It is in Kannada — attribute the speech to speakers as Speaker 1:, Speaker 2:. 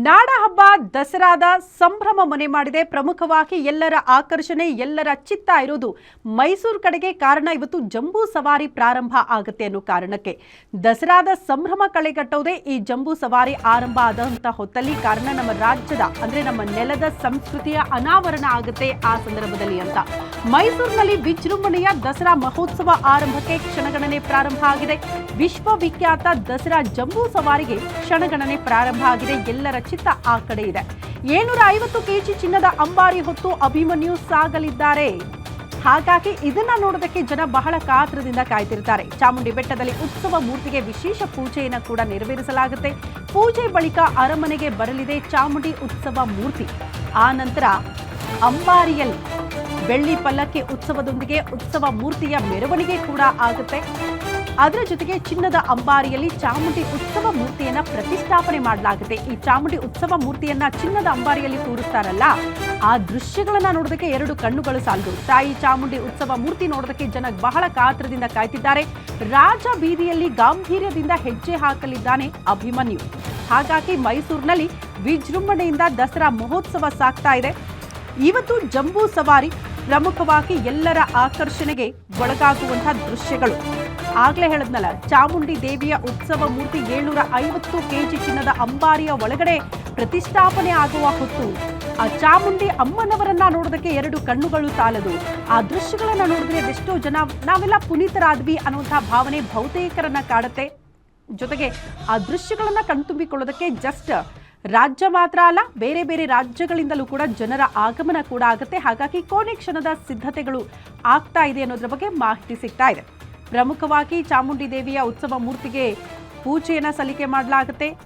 Speaker 1: ನಾಡ ಹಬ್ಬ ದಸರಾದ ಸಂಭ್ರಮ ಮನೆ ಮಾಡಿದೆ. ಪ್ರಮುಖವಾಗಿ ಎಲ್ಲರ ಆಕರ್ಷಣೆ, ಎಲ್ಲರ ಚಿತ್ತ ಇರೋದು ಮೈಸೂರು ಕಡೆಗೆ. ಕಾರಣ ಇವತ್ತು ಜಂಬೂ ಸವಾರಿ ಪ್ರಾರಂಭ ಆಗುತ್ತೆ ಅನ್ನೋ ಕಾರಣಕ್ಕೆ ದಸರಾದ ಸಂಭ್ರಮ ಕಳೆಗಟ್ಟೋದೇ ಈ ಜಂಬೂ ಸವಾರಿ ಆರಂಭ ಆದಂತ ಹೊತ್ತಲ್ಲಿ. ಕಾರಣ ನಮ್ಮ ರಾಜ್ಯದ ಅಂದ್ರೆ ನಮ್ಮ ನೆಲದ ಸಂಸ್ಕೃತಿಯ ಅನಾವರಣ ಆಗುತ್ತೆ ಆ ಸಂದರ್ಭದಲ್ಲಿ ಅಂತ ಮೈಸೂರಿನಲ್ಲಿ ವಿಜೃಂಭಣೆಯ ದಸರಾ ಮಹೋತ್ಸವ ಆರಂಭಕ್ಕೆ ಕ್ಷಣಗಣನೆ ಪ್ರಾರಂಭ ಆಗಿದೆ. ವಿಶ್ವವಿಖ್ಯಾತ ದಸರಾ ಜಂಬೂ ಸವಾರಿಗೆ ಕ್ಷಣಗಣನೆ ಪ್ರಾರಂಭ ಆಗಿದೆ. ಎಲ್ಲರ ಚಿತ್ತ ಆ ಕಡೆ ಇದೆ. 750 ಕೆಜಿ ಚಿನ್ನದ ಅಂಬಾರಿ ಹೊತ್ತು ಅಭಿಮನ್ಯು ಸಾಗಲಿದ್ದಾರೆ. ಹಾಗಾಗಿ ಇದನ್ನ ನೋಡೋದಕ್ಕೆ ಜನ ಬಹಳ ಕಾತರದಿಂದ ಕಾಯ್ತಿರ್ತಾರೆ. ಚಾಮುಂಡಿ ಬೆಟ್ಟದಲ್ಲಿ ಉತ್ಸವ ಮೂರ್ತಿಗೆ ವಿಶೇಷ ಪೂಜೆಯನ್ನು ಕೂಡ ನೆರವೇರಿಸಲಾಗುತ್ತೆ. ಪೂಜೆ ಬಳಿಕ ಅರಮನೆಗೆ ಬರಲಿದೆ ಚಾಮುಂಡಿ ಉತ್ಸವ ಮೂರ್ತಿ. ಆ ನಂತರ ಅಂಬಾರಿಯಲ್ಲಿ ಬೆಳ್ಳಿ ಪಲ್ಲಕ್ಕಿ ಉತ್ಸವದೊಂದಿಗೆ ಉತ್ಸವ ಮೂರ್ತಿಯ ಮೆರವಣಿಗೆ ಕೂಡ ಆಗುತ್ತೆ. ಅದರ ಜೊತೆಗೆ ಚಿನ್ನದ ಅಂಬಾರಿಯಲ್ಲಿ ಚಾಮುಂಡಿ ಉತ್ಸವ ಮೂರ್ತಿಯನ್ನ ಪ್ರತಿಷ್ಠಾಪನೆ ಮಾಡಲಾಗುತ್ತೆ. ಈ ಚಾಮುಂಡಿ ಉತ್ಸವ ಮೂರ್ತಿಯನ್ನ ಚಿನ್ನದ ಅಂಬಾರಿಯಲ್ಲಿ ತೋರಿಸ್ತಾರಲ್ಲ, ಆ ದೃಶ್ಯಗಳನ್ನ ನೋಡೋದಕ್ಕೆ ಎರಡು ಕಣ್ಣುಗಳು ಸಾಲದು. ತಾಯಿ ಚಾಮುಂಡಿ ಉತ್ಸವ ಮೂರ್ತಿ ನೋಡೋದಕ್ಕೆ ಜನ ಬಹಳ ಕಾತರದಿಂದ ಕಾಯ್ತಿದ್ದಾರೆ. ರಾಜ ಬೀದಿಯಲ್ಲಿ ಗಾಂಭೀರ್ಯದಿಂದ ಹೆಜ್ಜೆ ಹಾಕಲಿದ್ದಾನೆ ಅಭಿಮನ್ಯು. ಹಾಗಾಗಿ ಮೈಸೂರಿನಲ್ಲಿ ವಿಜೃಂಭಣೆಯಿಂದ ದಸರಾ ಮಹೋತ್ಸವ ಸಾಗ್ತಾ ಇದೆ. ಇವತ್ತು ಜಂಬೂ ಸವಾರಿ ಪ್ರಮುಖವಾಗಿ ಎಲ್ಲರ ಆಕರ್ಷಣೆಗೆ ಒಳಗಾಗುವಂತಹ ದೃಶ್ಯಗಳು. ಆಗ್ಲೇ ಹೇಳದ್ನಲ್ಲ, ಚಾಮುಂಡಿ ದೇವಿಯ ಉತ್ಸವ ಮೂರ್ತಿ 750 ಕೆಜಿ ಚಿನ್ನದ ಅಂಬಾರಿಯ ಒಳಗಡೆ ಪ್ರತಿಷ್ಠಾಪನೆ ಆಗುವ ಹೊತ್ತು ಆ ಚಾಮುಂಡಿ ಅಮ್ಮನವರನ್ನ ನೋಡೋದಕ್ಕೆ ಎರಡು ಕಣ್ಣುಗಳು ಸಾಲದು. ಆ ದೃಶ್ಯಗಳನ್ನ ನೋಡಿದ್ರೆ ಎಷ್ಟೋ ಜನ ನಾವೆಲ್ಲ ಪುನೀತರಾದ್ವಿ ಅನ್ನುವಂತಹ ಭಾವನೆ ಬಹುತೇಕರನ್ನ ಕಾಡುತ್ತೆ. ಜೊತೆಗೆ ಆ ದೃಶ್ಯಗಳನ್ನ ಕಣ್ತುಂಬಿಕೊಳ್ಳೋದಕ್ಕೆ ಜಸ್ಟ್ ರಾಜ್ಯ ಮಾತ್ರ ಅಲ್ಲ, ಬೇರೆ ಬೇರೆ ರಾಜ್ಯಗಳಿಂದಲೂ ಕೂಡ ಜನರ ಆಗಮನ ಕೂಡ ಆಗುತ್ತೆ. ಹಾಗಾಗಿ ಕೊನೆ ಕ್ಷಣದ ಸಿದ್ಧತೆಗಳು ಆಗ್ತಾ ಇದೆ ಅನ್ನೋದ್ರ ಬಗ್ಗೆ ಮಾಹಿತಿ ಸಿಗ್ತಾ ಇದೆ. ಪ್ರಮುಖವಾಗಿ ಚಾಮುಂಡಿ ದೇವಿಯ ಉತ್ಸವ ಮೂರ್ತಿಗೆ ಪೂಜೆಯನ್ನು ಸಲ್ಲಿಕೆ ಮಾಡಲಾಗುತ್ತೆ.